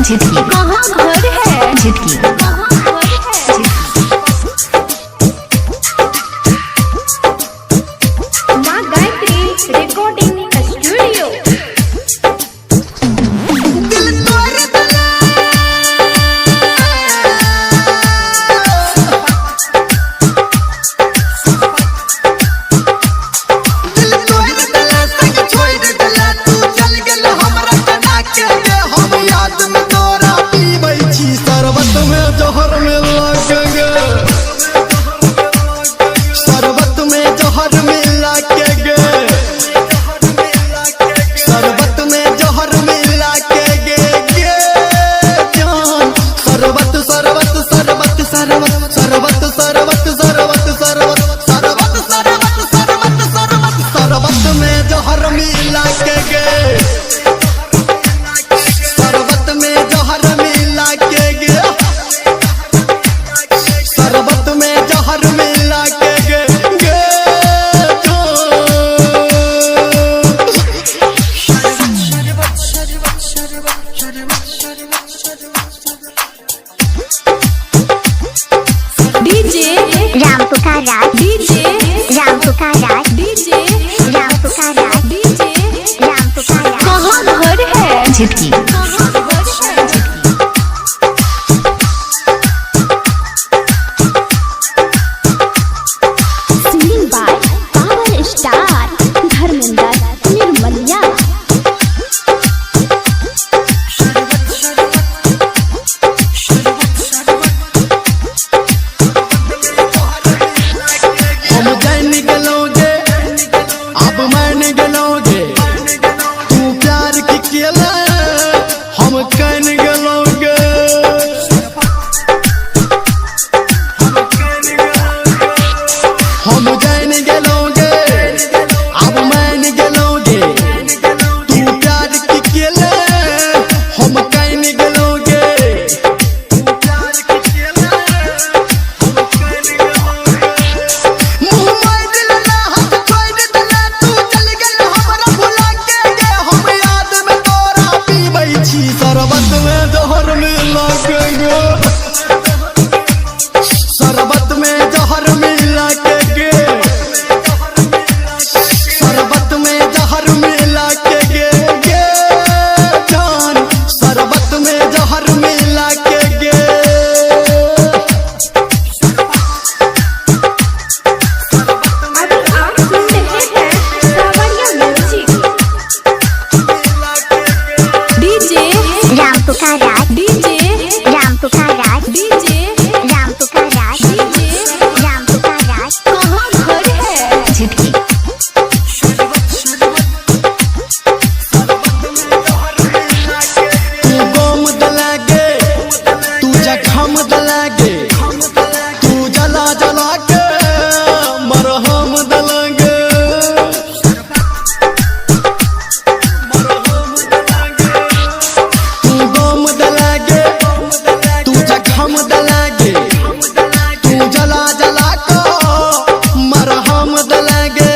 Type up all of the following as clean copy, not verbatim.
झिटकी कहाँ घर है झिटकी कहाँ घर है माँ Gayatri recording studio. DJ Ram पुकारा डीजे राम पुकारा डीजे राम पुकारा डीजे राम पुकारा कहाँ घर है झिटकी कहाँ घर है singing by power star Dharmendra Nirmaliya. हम जान गलोगे अब मान गलोगे तू प्यार की केला हम कान गलोगे हम जान गलोगे अब मान गलोगे तू प्यार की केला हम कान गलोगे तू प्यार की केला हम कान गलोगे मुँह मार दिला हाथ छोड़ दिला तू चल गल हमरा भुला के गे हम याद में तोरा पीबै छी शरबत में जहर मिला के गे शरबत में जहर मिला के गे शरबत में जहर मिला के गे गे जान शरबत में जहर मिला के गे अभी आप सुन रहे हैं सावरिया म्यूजिक। डीजे राम पुकारा डीजे राम पुकारा डीजे राम पुकारा डीजे राम पुकारा कहाँ घर है झिटकी तू गोम दलागे तू जखम दलागे तू जला जला के मरहम दलागे तू गोम दलागे तू जखम दलागे तू जला जला के मरहम दलागे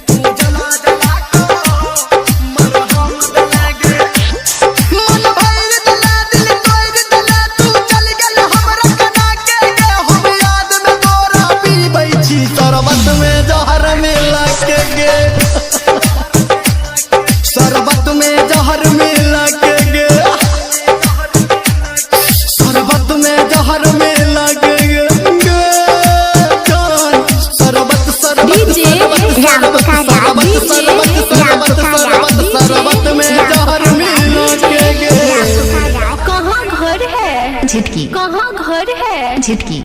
तू जला जला के मरहम दलागे मन भर दिला दिल तोड़ दिला तू चल गल हमरा कना के गे हम याद में तोरा पीबै छी शरबत में जहर मिला के गे शरबत में जहर मिला के गे शरबत में जहर मिला के गे गे जान शरबत शरबत डीजे राम पुकारा शरबत शरबत शरबत शरबत में जहर मिला के गे राम पुकारा कहाँ घर है झिटकी कहाँ घर है झिटकी